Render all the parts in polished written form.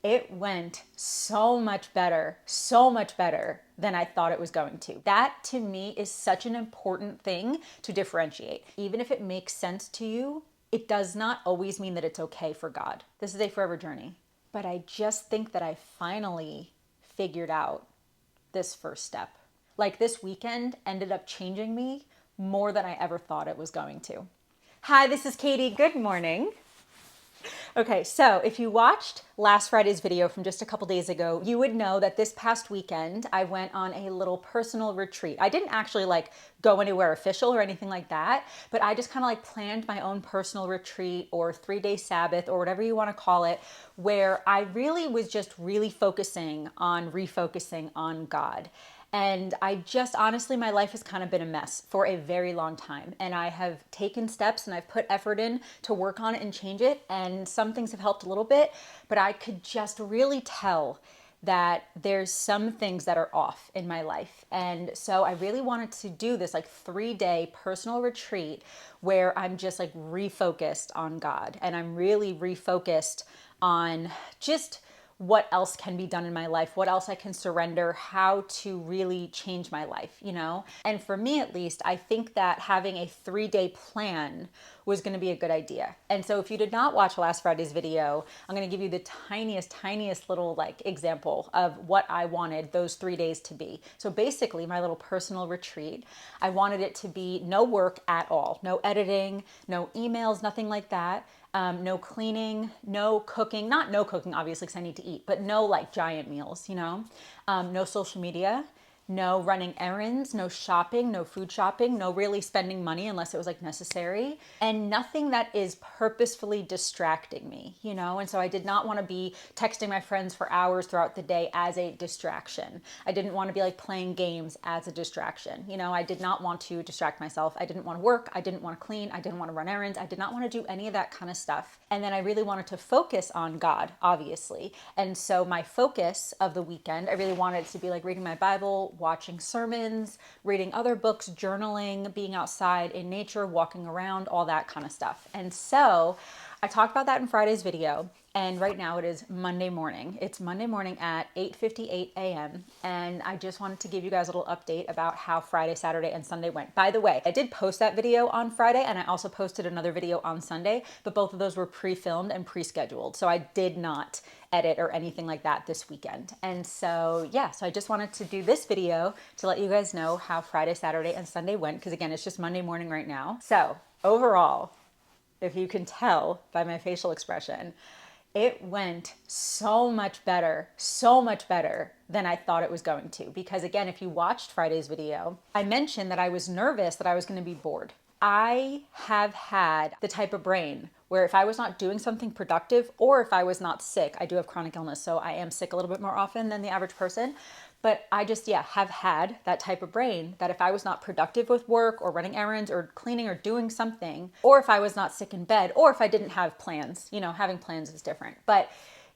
It went so much better than I thought it was going to. That to me is such an important thing to differentiate. Even if it makes sense to you, it does not always mean that it's okay for God. This is a forever journey. But I just think that I finally figured out this first step. Like this weekend ended up changing me more than I ever thought it was going to. Hi, this is Katie. Good morning. Okay, so if you watched last Friday's video from just a couple days ago, you would know that this past weekend I went on a little personal retreat. I didn't actually like go anywhere official or anything like that, but I just kind of like planned my own personal retreat or 3-day Sabbath or whatever you want to call it, where I really was just really focusing on refocusing on God. And I just honestly, my life has kind of been a mess for a very long time. And I have taken steps and I've put effort in to work on it and change it. And some things have helped a little bit, but I could just really tell that there's some things that are off in my life. And so I really wanted to do this like 3-day personal retreat where I'm just like refocused on God and I'm really refocused on just what else can be done in my life, what else I can surrender, how to really change my life, you know? And for me at least, I think that having a 3-day plan was gonna be a good idea. And so if you did not watch last Friday's video, I'm gonna give you the tiniest little like example of what I wanted those 3 days to be. So basically my little personal retreat, I wanted it to be no work at all, no editing, no emails, nothing like that. No cleaning, no cooking, not no cooking, obviously, because I need to eat, but no like giant meals, you know, no social media, no running errands, no shopping, no food shopping, no really spending money unless it was like necessary, and nothing that is purposefully distracting me, you know? And so I did not want to be texting my friends for hours throughout the day as a distraction. I didn't want to be like playing games as a distraction. You know, I did not want to distract myself. I didn't want to work. I didn't want to clean. I didn't want to run errands. I did not want to do any of that kind of stuff. And then I really wanted to focus on God, obviously. And so my focus of the weekend, I really wanted it to be like reading my Bible, watching sermons, reading other books, journaling, being outside in nature, walking around, all that kind of stuff. And so I talked about that in Friday's video. And right now it is Monday morning. It's Monday morning at 8:58 a.m. And I just wanted to give you guys a little update about how Friday, Saturday, and Sunday went. By the way, I did post that video on Friday and I also posted another video on Sunday, but both of those were pre-filmed and pre-scheduled. So I did not edit or anything like that this weekend. And so, yeah, so I just wanted to do this video to let you guys know how Friday, Saturday, and Sunday went, because again, it's just Monday morning right now. So overall, if you can tell by my facial expression, it went so much better than I thought it was going to. Because again, if you watched Friday's video, I mentioned that I was nervous that I was going to be bored. I have had the type of brain where if I was not doing something productive or if I was not sick, I do have chronic illness, so I am sick a little bit more often than the average person. But I just, yeah, have had that type of brain that if I was not productive with work or running errands or cleaning or doing something, or if I was not sick in bed, or if I didn't have plans, you know, having plans is different. But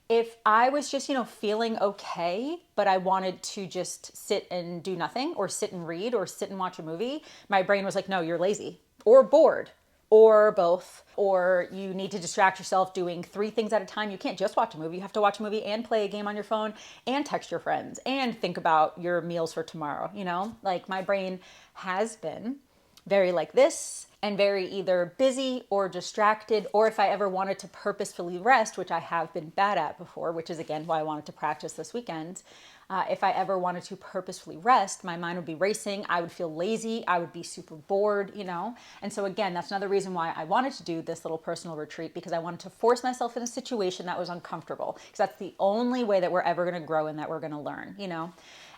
if I was just, you know, feeling okay, but I wanted to just sit and do nothing or sit and read or sit and watch a movie, my brain was like, no, you're lazy or bored or both, or you need to distract yourself doing 3 things at a time. You can't just watch a movie. You have to watch a movie and play a game on your phone and text your friends and think about your meals for tomorrow, you know? Like my brain has been very like this and very either busy or distracted, or if I ever wanted to purposefully rest, which I have been bad at before, which is again why I wanted to practice this weekend. If I ever wanted to purposefully rest, my mind would be racing. I would feel lazy. I would be super bored, you know? And so again, that's another reason why I wanted to do this little personal retreat, because I wanted to force myself in a situation that was uncomfortable, because that's the only way that we're ever going to grow and that we're going to learn, you know?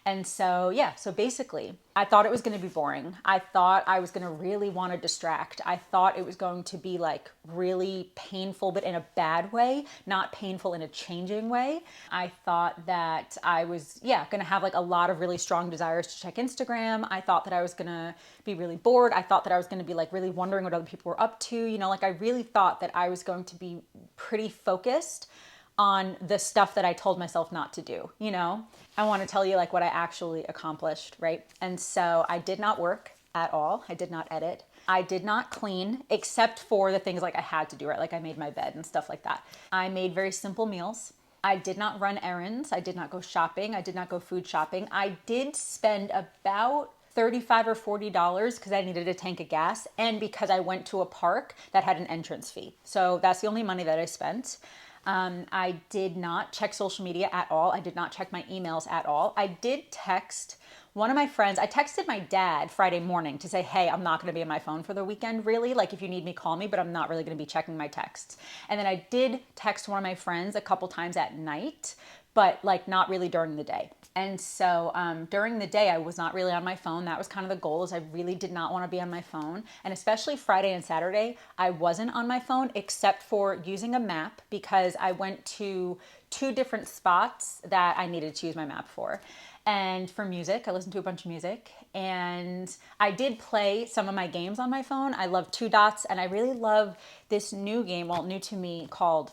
And so, yeah, so basically, I thought it was going to be boring. I thought I was going to really want to distract. I thought it was going to be like really painful, but in a bad way, not painful in a changing way. I thought that I was, yeah, going to have like a lot of really strong desires to check Instagram. I thought that I was going to be really bored. I thought that I was going to be like really wondering what other people were up to. You know, like I really thought that I was going to be pretty focused on the stuff that I told myself not to do, you know? I want to tell you like what I actually accomplished, right? And so I did not work at all. I did not edit. I did not clean except for the things like I had to do, right? Like I made my bed and stuff like that. I made very simple meals. I did not run errands. I did not go shopping. I did not go food shopping. I did spend about $35 or $40 because I needed a tank of gas and because I went to a park that had an entrance fee. So that's the only money that I spent. I did not check social media at all. I did not check my emails at all. I did text one of my friends. I texted my dad Friday morning to say, hey, I'm not going to be on my phone for the weekend, really. Like, if you need me, call me, but I'm not really going to be checking my texts. And then I did text one of my friends a couple times at night, but like not really during the day. And so during the day, I was not really on my phone. That was kind of the goal, is I really did not want to be on my phone. And especially Friday and Saturday, I wasn't on my phone except for using a map, because I went to 2 different spots that I needed to use my map for. And for music, I listened to a bunch of music, and I did play some of my games on my phone. I love Two Dots, and I really love this new game, well, new to me, called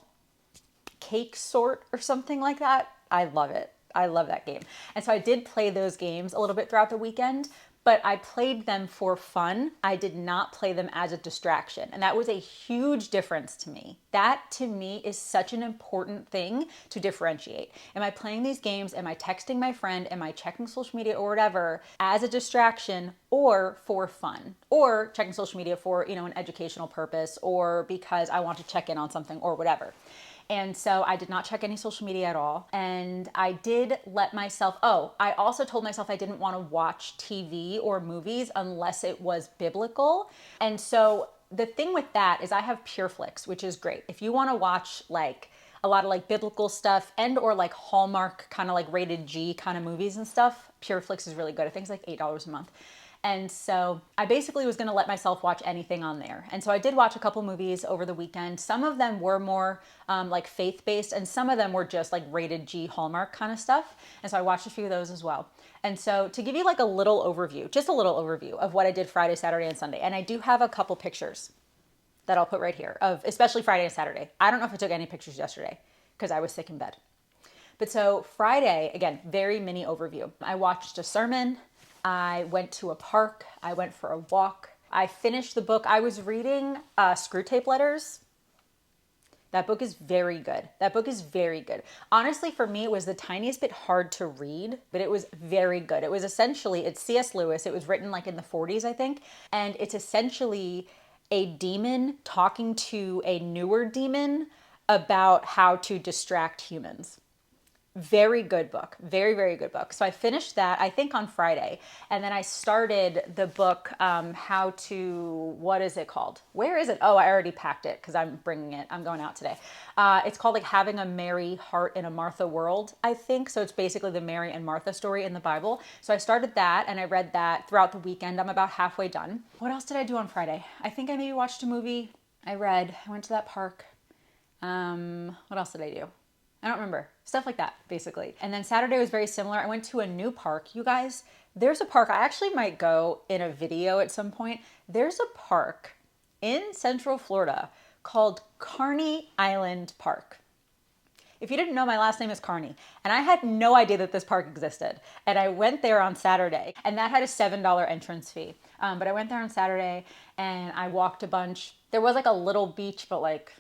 Cake Sort or something like that. I love it. I love that game. And so I did play those games a little bit throughout the weekend, but I played them for fun. I did not play them as a distraction. And that was a huge difference to me. That, to me, is such an important thing to differentiate. Am I playing these games? Am I texting my friend? Am I checking social media or whatever as a distraction, or for fun? Or checking social media for, an educational purpose, or because I want to check in on something or whatever. And so I did not check any social media at all. And I did let myself, I also told myself I didn't want to watch TV or movies unless it was biblical. And so the thing with that is I have PureFlix, which is great. If you want to watch like a lot of like biblical stuff and or like Hallmark kind of like rated G kind of movies and stuff, PureFlix is really good. I think it's like $8 a month. And so I basically was going to let myself watch anything on there. And so I did watch a couple movies over the weekend. Some of them were more like faith-based, and some of them were just like rated G Hallmark kind of stuff. And so I watched a few of those as well. And so to give you like a little overview, just a little overview of what I did Friday, Saturday, and Sunday. And I do have a couple pictures that I'll put right here of especially Friday and Saturday. I don't know if I took any pictures yesterday because I was sick in bed. But so Friday, again, very mini overview. I watched a sermon. I went to a park. I went for a walk. I finished the book. I was reading Screw Tape Letters. That book is very good. That book is very good. Honestly, for me, it was the tiniest bit hard to read, but it was very good. It was essentially, it's C.S. Lewis. It was written like in the 40s, I think. And it's essentially a demon talking to a newer demon about how to distract humans. Very good book. Very, very good book. So I finished that, I think, on Friday. And then I started the book, what is it called? Where is it? Oh, I already packed it because I'm bringing it. I'm going out today. It's called like Having a Mary Heart in a Martha World, I think. So it's basically the Mary and Martha story in the Bible. So I started that and I read that throughout the weekend. I'm about halfway done. What else did I do on Friday? I think I maybe watched a movie. I went to that park. What else did I do? I don't remember. Stuff like that, basically. And then Saturday was very similar. I went to a new park. You guys, there's a park. I actually might go in a video at some point. There's a park in Central Florida called Carney Island Park. If you didn't know, my last name is Carney, and I had no idea that this park existed. And I went there on Saturday, and that had a $7 entrance fee. But I went there on Saturday, and I walked a bunch. There was like a little beach, but like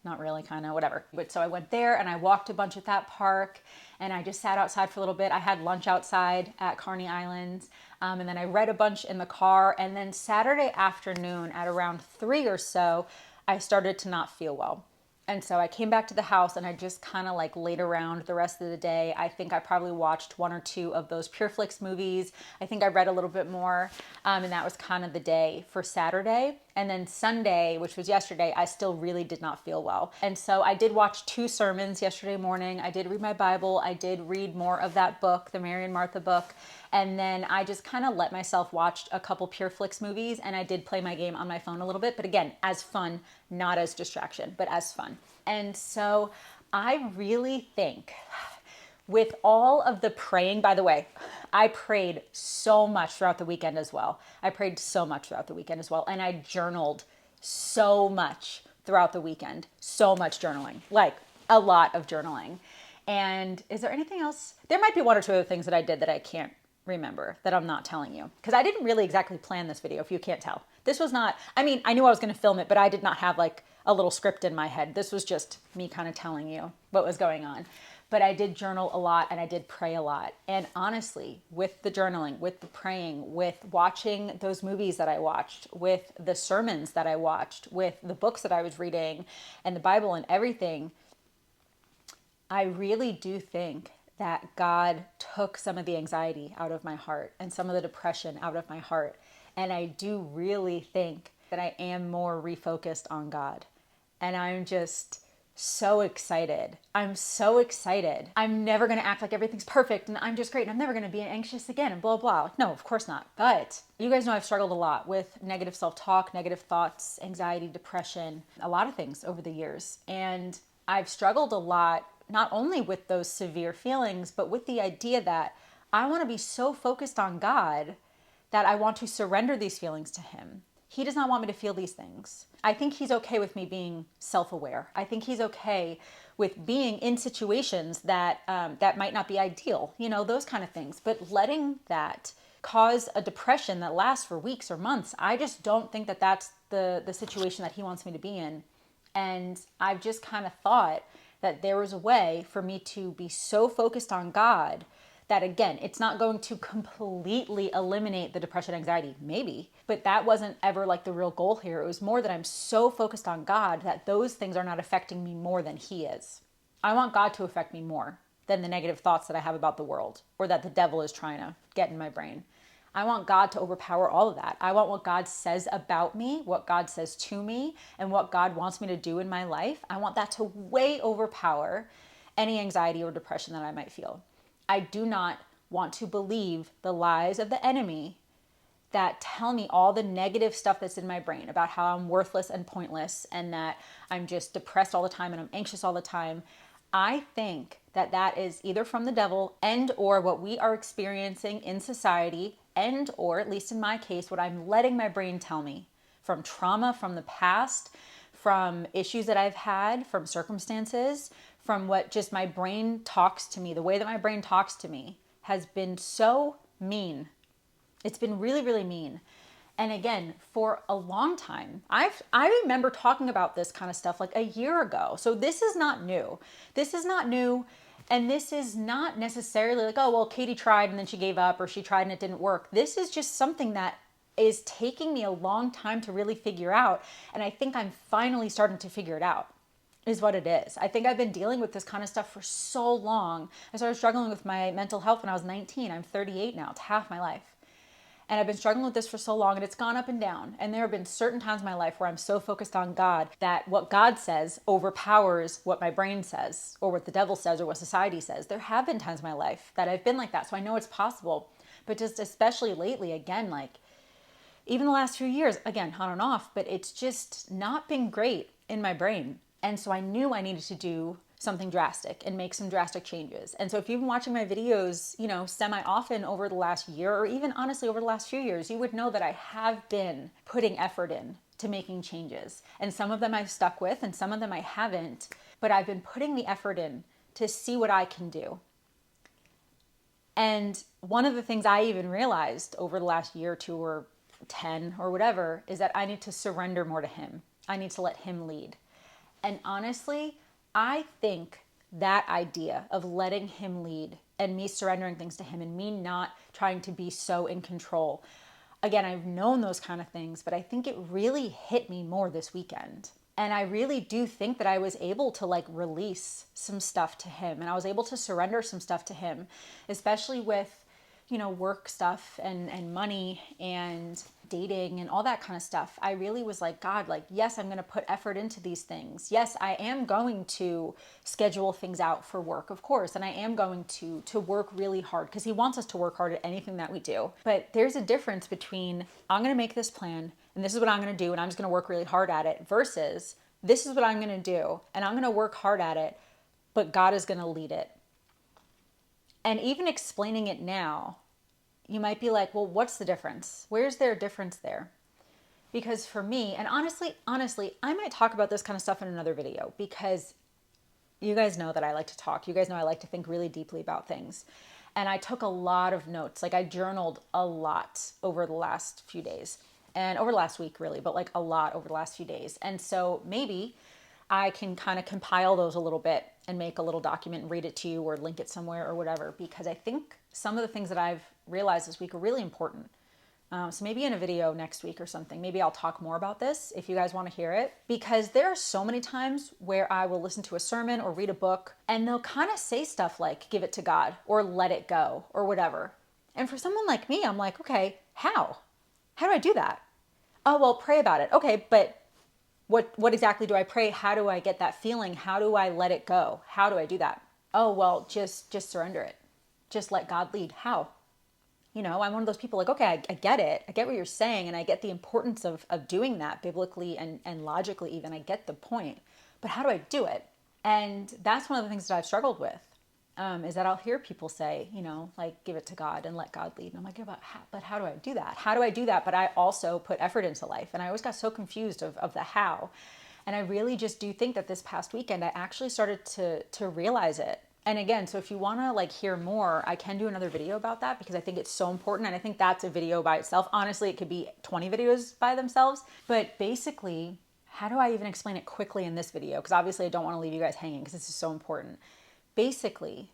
not really, kind of, whatever. But so I went there and I walked a bunch at that park, and I just sat outside for a little bit. I had lunch outside at Carney Island, and then I read a bunch in the car. And then Saturday afternoon at around 3 or so, I started to not feel well. And so I came back to the house and I just kind of like laid around the rest of the day. I think I probably watched 1 or 2 of those PureFlix movies. I think I read a little bit more. And that was kind of the day for Saturday. And then Sunday, which was yesterday, I still really did not feel well. And so I did watch 2 sermons yesterday morning. I did read my Bible. I did read more of that book, the Mary and Martha book. And then I just kind of let myself watch a couple PureFlix movies, and I did play my game on my phone a little bit, but again, as fun, not as distraction, but as fun. And so I really think with all of the praying, by the way, I prayed so much throughout the weekend as well. And I journaled so much throughout the weekend, so much journaling, like a lot of journaling. And is there anything else? There might be 1 or 2 other things that I did that I can't remember that I'm not telling you. Because I didn't really exactly plan this video, if you can't tell. This was not, I mean, I knew I was going to film it, but I did not have like a little script in my head. This was just me kind of telling you what was going on. But I did journal a lot and I did pray a lot. And honestly, with the journaling, with the praying, with watching those movies that I watched, with the sermons that I watched, with the books that I was reading and the Bible and everything, I really do think that God took some of the anxiety out of my heart and some of the depression out of my heart. And I do really think that I am more refocused on God. And I'm just so excited. I'm so excited. I'm never going to act like everything's perfect and I'm just great and I'm never going to be anxious again and blah, blah. Like, no, of course not. But you guys know I've struggled a lot with negative self-talk, negative thoughts, anxiety, depression, a lot of things over the years. And I've struggled a lot, not only with those severe feelings, but with the idea that I want to be so focused on God that I want to surrender these feelings to Him. He does not want me to feel these things. I think He's okay with me being self-aware. I think He's okay with being in situations that that might not be ideal, you know, those kind of things. But letting that cause a depression that lasts for weeks or months, I just don't think that that's the situation that He wants me to be in. And I've just kind of thought that there was a way for me to be so focused on God that, again, it's not going to completely eliminate the depression, anxiety, maybe, but that wasn't ever like the real goal here. It was more that I'm so focused on God that those things are not affecting me more than He is. I want God to affect me more than the negative thoughts that I have about the world or that the devil is trying to get in my brain. I want God to overpower all of that. I want what God says about me, what God says to me, and what God wants me to do in my life. I want that to way overpower any anxiety or depression that I might feel. I do not want to believe the lies of the enemy that tell me all the negative stuff that's in my brain about how I'm worthless and pointless and that I'm just depressed all the time and I'm anxious all the time. I think that that is either from the devil and or what we are experiencing in society and or, at least in my case, what I'm letting my brain tell me from trauma from the past, from issues that I've had, from circumstances, from what just my brain talks to me. The way that my brain talks to me has been so mean. It's been really, really mean. And again, for a long time, I remember talking about this kind of stuff like a year ago. So this is not new. This is not new. And this is not necessarily like, oh, well, Katie tried and then she gave up, or she tried and it didn't work. This is just something that is taking me a long time to really figure out. And I think I'm finally starting to figure it out, is what it is. I think I've been dealing with this kind of stuff for so long. I started struggling with my mental health when I was 19. I'm 38 now. It's half my life. And I've been struggling with this for so long, and it's gone up and down. And there have been certain times in my life where I'm so focused on God that what God says overpowers what my brain says or what the devil says or what society says. There have been times in my life that I've been like that. So I know it's possible. But just especially lately, again, like even the last few years, again, on and off, but it's just not been great in my brain. And so I knew I needed to do something drastic and make some drastic changes. And so if you've been watching my videos, you know, semi-often over the last year, or even honestly over the last few years, you would know that I have been putting effort in to making changes. And some of them I've stuck with and some of them I haven't, but I've been putting the effort in to see what I can do. And one of the things I even realized over the last year or two or 10 or whatever is that I need to surrender more to Him. I need to let Him lead. And honestly, I think that idea of letting Him lead and me surrendering things to Him and me not trying to be so in control. Again, I've known those kind of things, but I think it really hit me more this weekend. And I really do think that I was able to like release some stuff to Him, and I was able to surrender some stuff to Him, especially with, you know, work stuff and money and dating and all that kind of stuff. I really was like, God, like, yes, I'm going to put effort into these things. Yes, I am going to schedule things out for work, of course. And I am going to work really hard because He wants us to work hard at anything that we do. But there's a difference between I'm going to make this plan and this is what I'm going to do and I'm just going to work really hard at it versus this is what I'm going to do and I'm going to work hard at it, but God is going to lead it. And even explaining it now, you might be like, well, what's the difference? Where's there a difference there? Because for me, and honestly, I might talk about this kind of stuff in another video because You guys know that I like to talk. You guys know I like to think really deeply about things. And I took a lot of notes. Like I journaled a lot over the last few days and over the last week, really, but like a lot over the last few days. And so maybe I can kind of compile those a little bit and make a little document and read it to you or link it somewhere or whatever, because I think some of the things that I've realized this week are really important. So maybe in a video next week or something, maybe I'll talk more about this if you guys want to hear it, because there are so many times where I will listen to a sermon or read a book and they'll kind of say stuff like, give it to God or let it go or whatever. And for someone like me, I'm like, okay, how? How do I do that? Oh, well, pray about it. Okay, but what exactly do I pray? How do I get that feeling? How do I let it go? How do I do that? Oh, well, just surrender it. Just let God lead. How? You know, I'm one of those people like, okay, I get it. I get what you're saying. And I get the importance of doing that biblically and logically even. I get the point. But how do I do it? And that's one of the things that I've struggled with, is that I'll hear people say, you know, like, give it to God and let God lead. And I'm like, but how do I do that? How do I do that? But I also put effort into life. And I always got so confused of the how. And I really just do think that this past weekend, I actually started to realize it. And again, so if you want to like hear more, I can do another video about that because I think it's so important. And I think that's a video by itself. Honestly, it could be 20 videos by themselves. But basically, how do I even explain it quickly in this video? Because obviously I don't want to leave you guys hanging because this is so important. Basically,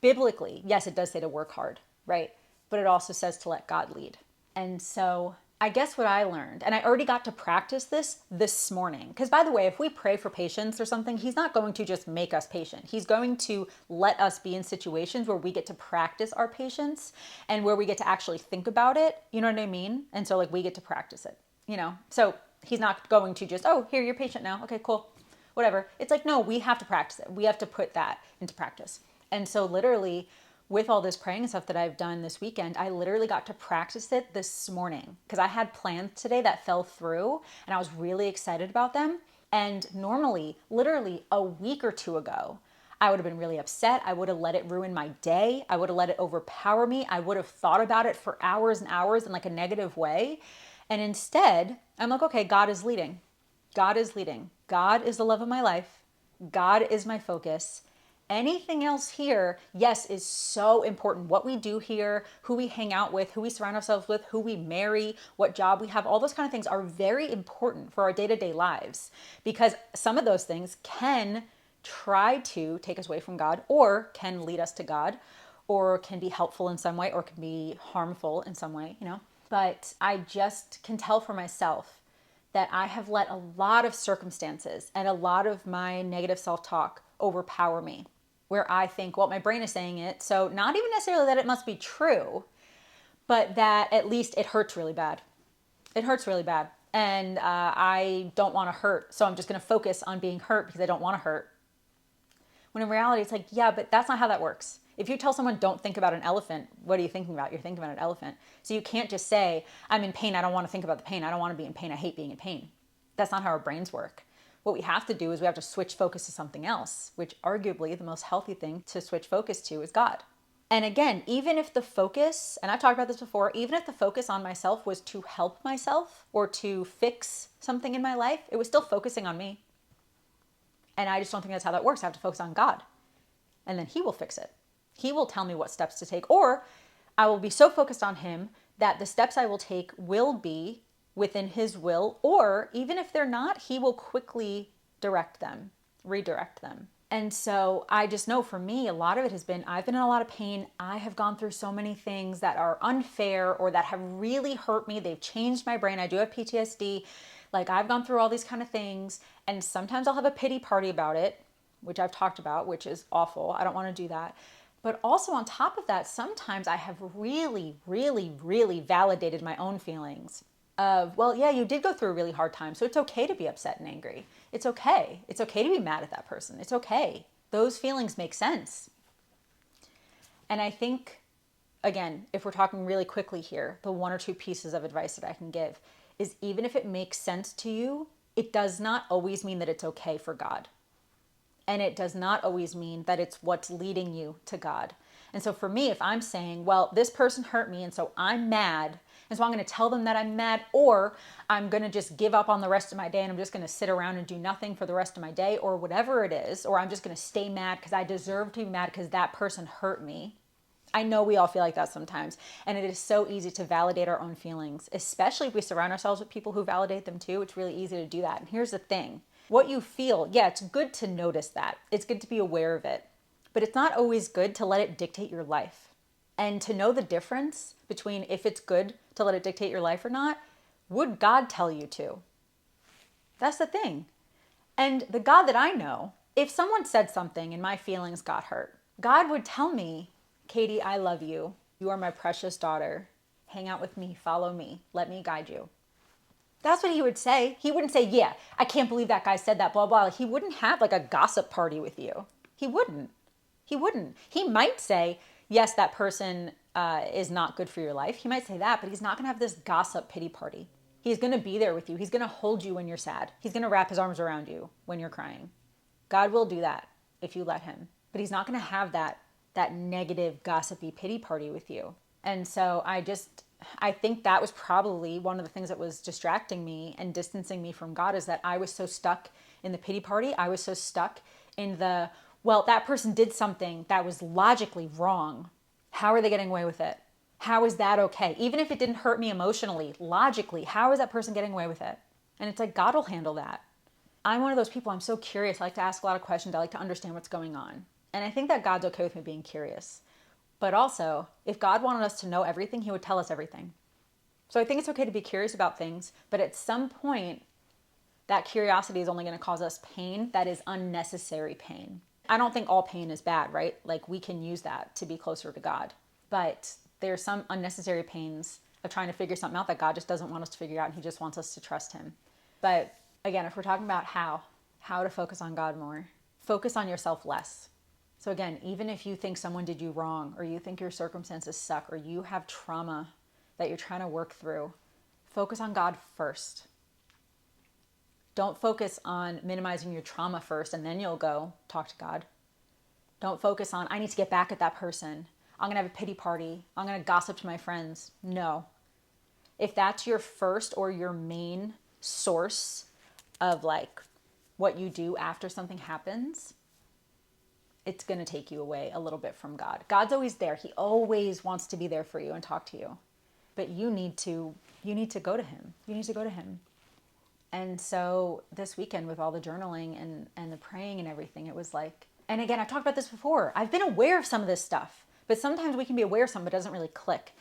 biblically, yes, it does say to work hard, right? But it also says to let God lead. And so I guess what I learned, and I already got to practice this morning, because by the way, if we pray for patience or something, he's not going to just make us patient. He's going to let us be in situations where we get to practice our patience and where we get to actually think about it. You know what I mean? And so like we get to practice it, you know? So he's not going to just, oh, here, you're patient now. Okay, cool. Whatever. It's like, no, we have to practice it. We have to put that into practice. And so literally with all this praying stuff that I've done this weekend, I literally got to practice it this morning because I had plans today that fell through and I was really excited about them. And normally, literally a week or two ago, I would have been really upset. I would have let it ruin my day. I would have let it overpower me. I would have thought about it for hours and hours in like a negative way. And instead, I'm like, okay, God is leading. God is leading. God is the love of my life. God is my focus. Anything else here, yes, is so important. What we do here, who we hang out with, who we surround ourselves with, who we marry, what job we have, all those kind of things are very important for our day-to-day lives because some of those things can try to take us away from God or can lead us to God or can be helpful in some way or can be harmful in some way, you know. But I just can tell for myself that I have let a lot of circumstances and a lot of my negative self-talk overpower me, where I think, well, my brain is saying it, so not even necessarily that it must be true, but that at least it hurts really bad. It hurts really bad. And I don't want to hurt, so I'm just going to focus on being hurt because I don't want to hurt. When in reality, it's like, yeah, but that's not how that works. If you tell someone, don't think about an elephant, what are you thinking about? You're thinking about an elephant. So you can't just say, I'm in pain. I don't want to think about the pain. I don't want to be in pain. I hate being in pain. That's not how our brains work. What we have to do is we have to switch focus to something else, which arguably the most healthy thing to switch focus to is God. And again, even if the focus, and I've talked about this before, even if the focus on myself was to help myself or to fix something in my life, it was still focusing on me. And I just don't think that's how that works. I have to focus on God. And then he will fix it. He will tell me what steps to take. Or I will be so focused on him that the steps I will take will be within his will. Or even if they're not, he will quickly direct them, redirect them. And so I just know for me, a lot of it has been, I've been in a lot of pain. I have gone through so many things that are unfair or that have really hurt me. They've changed my brain. I do have PTSD. Like I've gone through all these kind of things. And sometimes I'll have a pity party about it, which I've talked about, which is awful. I don't want to do that. But also on top of that, sometimes I have really, really, really validated my own feelings of, well, yeah, you did go through a really hard time. So it's okay to be upset and angry. It's okay. It's okay to be mad at that person. It's okay. Those feelings make sense. And I think, again, if we're talking really quickly here, the one or two pieces of advice that I can give is even if it makes sense to you, it does not always mean that it's okay for God. And it does not always mean that it's what's leading you to God. And so for me, if I'm saying, well, this person hurt me, and so I'm mad, And so I'm going to tell them that I'm mad, or I'm going to just give up on the rest of my day and I'm just going to sit around and do nothing for the rest of my day, or whatever it is, or I'm just going to stay mad because I deserve to be mad because that person hurt me. I know we all feel like that sometimes. And it is so easy to validate our own feelings, especially if we surround ourselves with people who validate them too. It's really easy to do that. And here's the thing. What you feel, yeah, it's good to notice that. It's good to be aware of it. But it's not always good to let it dictate your life. And to know the difference between if it's good to let it dictate your life or not, would God tell you to? That's the thing. And the God that I know, if someone said something and my feelings got hurt, God would tell me, Katie, I love you. You are my precious daughter. Hang out with me. Follow me. Let me guide you. That's what he would say. He wouldn't say, yeah, I can't believe that guy said that, blah, blah. He wouldn't have like a gossip party with you. He wouldn't. He wouldn't. He might say, yes, that person is not good for your life. He might say that, but he's not going to have this gossip pity party. He's going to be there with you. He's going to hold you when you're sad. He's going to wrap his arms around you when you're crying. God will do that if you let him. But he's not going to have that negative, gossipy pity party with you. And so I think that was probably one of the things that was distracting me and distancing me from God, is that I was so stuck in the pity party. I was so stuck in well, that person did something that was logically wrong. How are they getting away with it? How is that okay? Even if it didn't hurt me emotionally, logically, how is that person getting away with it? And it's like, God will handle that. I'm one of those people, I'm so curious. I like to ask a lot of questions. I like to understand what's going on. And I think that God's okay with me being curious. But also, if God wanted us to know everything, he would tell us everything. So I think it's okay to be curious about things, but at some point, that curiosity is only going to cause us pain that is unnecessary pain. I don't think all pain is bad, right? Like, we can use that to be closer to God. But there's some unnecessary pains of trying to figure something out that God just doesn't want us to figure out, and he just wants us to trust him. But again, if we're talking about how to focus on God more, focus on yourself less. So again, even if you think someone did you wrong, or you think your circumstances suck, or you have trauma that you're trying to work through, focus on God first. Don't focus on minimizing your trauma first, and then you'll go talk to God. Don't focus on, I need to get back at that person. I'm going to have a pity party. I'm going to gossip to my friends. No. If that's your first or your main source of like what you do after something happens, it's going to take you away a little bit from God. God's always there. He always wants to be there for you and talk to you. But you need to go to him. You need to go to him. And so this weekend, with all the journaling and the praying and everything, it was like, and again, I've talked about this before. I've been aware of some of this stuff, but sometimes we can be aware of something, but it doesn't really click.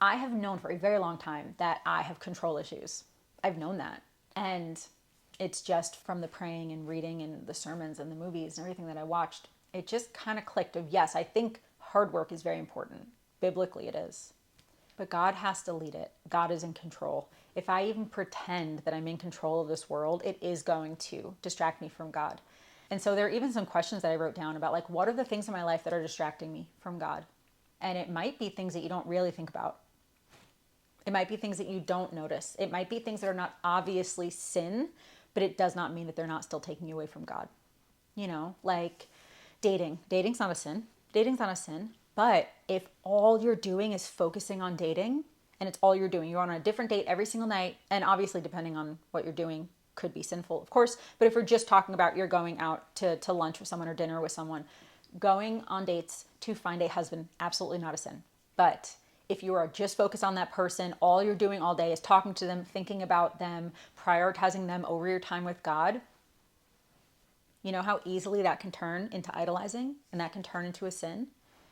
I have known for a very long time that I have control issues. I've known that. And it's just from the praying and reading and the sermons and the movies and everything that I watched, it just kind of clicked of, yes, I think hard work is very important. Biblically it is. But God has to lead it. God is in control. If I even pretend that I'm in control of this world, it is going to distract me from God. And so there are even some questions that I wrote down about, like, what are the things in my life that are distracting me from God? And it might be things that you don't really think about. It might be things that you don't notice. It might be things that are not obviously sin, but it does not mean that they're not still taking you away from God. You know, like dating. Dating's not a sin. Dating's not a sin. But if all you're doing is focusing on dating, and it's all you're doing, you're on a different date every single night, and obviously depending on what you're doing could be sinful, of course, but if we're just talking about you're going out to lunch with someone or dinner with someone, going on dates to find a husband, absolutely not a sin. But if you are just focused on that person, all you're doing all day is talking to them, thinking about them, prioritizing them over your time with God, you know how easily that can turn into idolizing, and that can turn into a sin?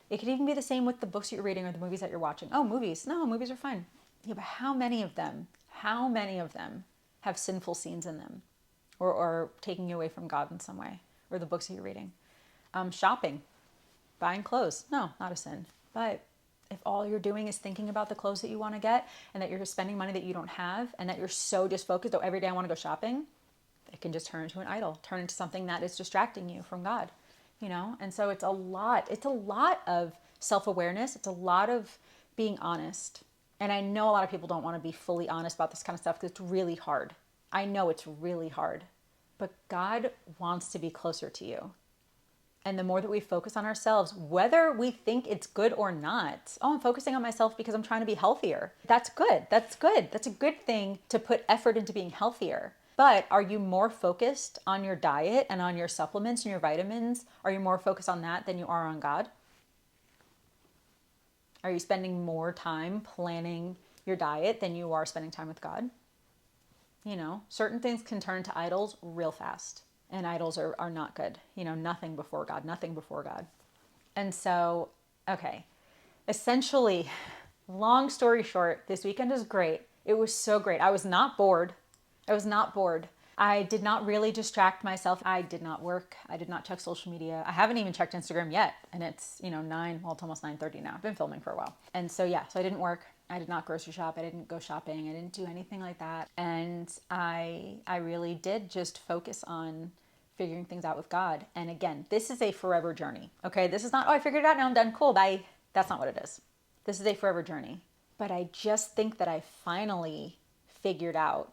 It could even be the same with the books you're reading or the movies that you're watching. Oh, movies. No, movies are fine. Yeah, but how many of them have sinful scenes in them, or taking you away from God in some way, or the books that you're reading? Shopping, buying clothes. No, not a sin. But if all you're doing is thinking about the clothes that you want to get, and that you're spending money that you don't have, and that you're so just focused, oh, every day I want to go shopping, it can just turn into an idol, turn into something that is distracting you from God. You know, and so it's a lot of self-awareness. It's a lot of being honest. And I know a lot of people don't want to be fully honest about this kind of stuff because it's really hard. I know it's really hard, but God wants to be closer to you. And the more that we focus on ourselves, whether we think it's good or not, oh, I'm focusing on myself because I'm trying to be healthier. That's good. That's good. That's a good thing to put effort into being healthier. But are you more focused on your diet and on your supplements and your vitamins? Are you more focused on that than you are on God? Are you spending more time planning your diet than you are spending time with God? You know, certain things can turn to idols real fast. And idols are not good. You know, nothing before God, nothing before God. And so, okay, essentially, long story short, this weekend is great. It was so great. I was not bored. I was not bored. I did not really distract myself. I did not work. I did not check social media. I haven't even checked Instagram yet. And it's, you know, it's almost 9:30 now. I've been filming for a while. And so, yeah, so I didn't work. I did not grocery shop. I didn't go shopping. I didn't do anything like that. And I really did just focus on figuring things out with God. And again, this is a forever journey. Okay, this is not, oh, I figured it out, now I'm done, cool, bye. That's not what it is. This is a forever journey. But I just think that I finally figured out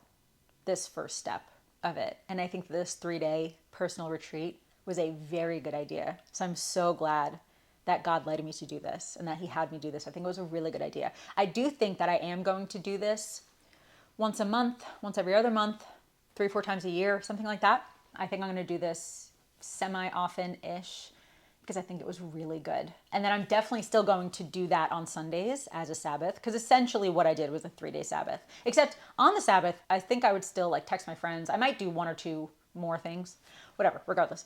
this first step of it. And I think this 3-day personal retreat was a very good idea. So I'm so glad that God led me to do this and that he had me do this. I think it was a really good idea. I do think that I am going to do this once a month, once every other month, 3-4 times a year, something like that. I think I'm going to do this semi-often-ish because I think it was really good. And then I'm definitely still going to do that on Sundays as a Sabbath, because essentially what I did was a 3-day Sabbath. Except on the Sabbath, I think I would still like text my friends. I might do 1 or 2 more things, whatever, regardless.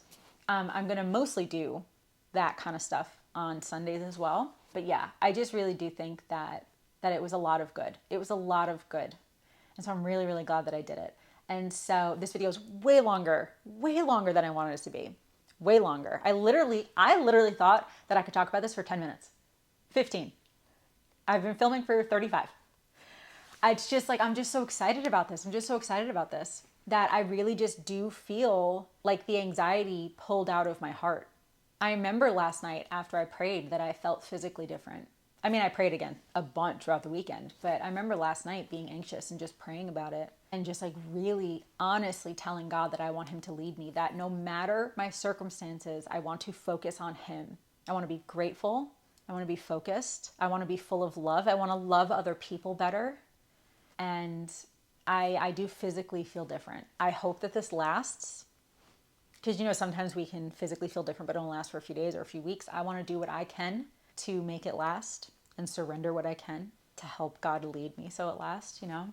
I'm going to mostly do that kind of stuff on Sundays as well. But yeah, I just really do think that it was a lot of good. It was a lot of good. And so I'm really, really glad that I did it. And so this video is way longer than I wanted it to be. Way longer. I literally thought that I could talk about this for 10 minutes. 15. I've been filming for 35. It's just like, I'm just so excited about this. I'm just so excited about this that I really just do feel like the anxiety pulled out of my heart. I remember last night after I prayed that I felt physically different. I mean, I prayed again a bunch throughout the weekend, but I remember last night being anxious and just praying about it and just like really honestly telling God that I want him to lead me, that no matter my circumstances, I want to focus on him. I want to be grateful. I want to be focused. I want to be full of love. I want to love other people better. And I do physically feel different. I hope that this lasts, because, you know, sometimes we can physically feel different, but it don't last for a few days or a few weeks. I want to do what I can to make it last and surrender what I can to help God lead me so it lasts, you know?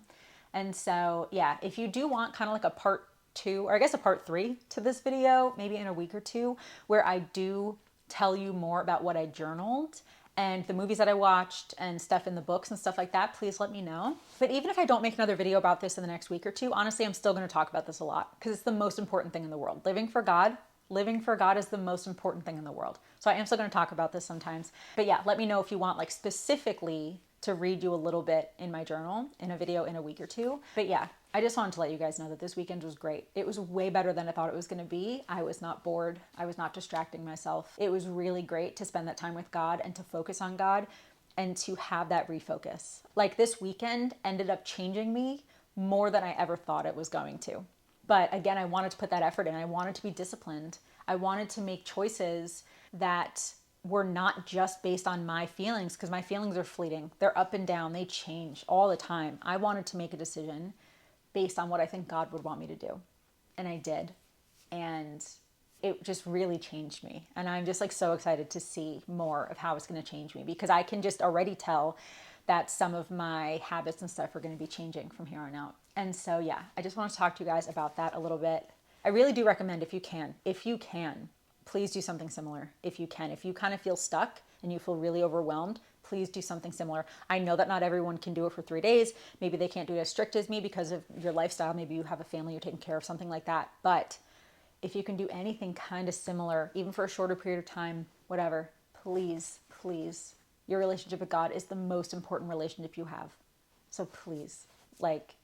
And so, yeah, if you do want kind of like a part 2, or I guess a part 3 to this video, maybe in a week or 2, where I do tell you more about what I journaled and the movies that I watched and stuff in the books and stuff like that, please let me know. But even if I don't make another video about this in the next week or 2, honestly, I'm still going to talk about this a lot because it's the most important thing in the world. Living for God is the most important thing in the world. So I am still going to talk about this sometimes. But yeah, let me know if you want like specifically to read you a little bit in my journal in a video in a week or 2. But yeah, I just wanted to let you guys know that this weekend was great. It was way better than I thought it was going to be. I was not bored. I was not distracting myself. It was really great to spend that time with God and to focus on God and to have that refocus. Like, this weekend ended up changing me more than I ever thought it was going to. But again, I wanted to put that effort in. I wanted to be disciplined. I wanted to make choices that were not just based on my feelings, because my feelings are fleeting. They're up and down. They change all the time. I wanted to make a decision based on what I think God would want me to do. And I did. And it just really changed me. And I'm just like so excited to see more of how it's going to change me, because I can just already tell that some of my habits and stuff are going to be changing from here on out. And so, yeah, I just want to talk to you guys about that a little bit. I really do recommend, if you can, please do something similar. If you can, if you kind of feel stuck and you feel really overwhelmed, please do something similar. I know that not everyone can do it for 3 days. Maybe they can't do it as strict as me because of your lifestyle. Maybe you have a family you're taking care of, something like that. But if you can do anything kind of similar, even for a shorter period of time, whatever, please, please. Your relationship with God is the most important relationship you have. So please, like,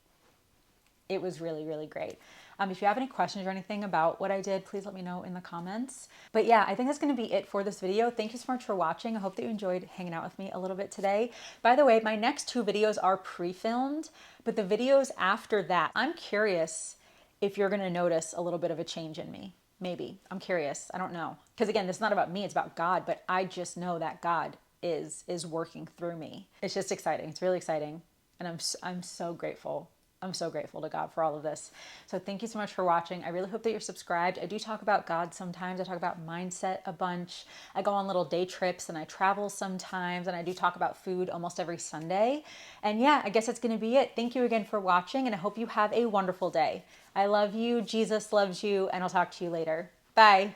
it was really, really great. If you have any questions or anything about what I did, please let me know in the comments. But yeah, I think that's going to be it for this video. Thank you so much for watching. I hope that you enjoyed hanging out with me a little bit today. By the way, my next 2 videos are pre-filmed, but the videos after that, I'm curious if you're going to notice a little bit of a change in me. Maybe. I'm curious. I don't know. Because again, this is not about me, it's about God, but I just know that God is working through me. It's just exciting. It's really exciting. And I'm so grateful. I'm so grateful to God for all of this. So thank you so much for watching. I really hope that you're subscribed. I do talk about God sometimes. I talk about mindset a bunch. I go on little day trips and I travel sometimes, and I do talk about food almost every Sunday. And yeah, I guess that's going to be it. Thank you again for watching, and I hope you have a wonderful day. I love you. Jesus loves you, and I'll talk to you later. Bye.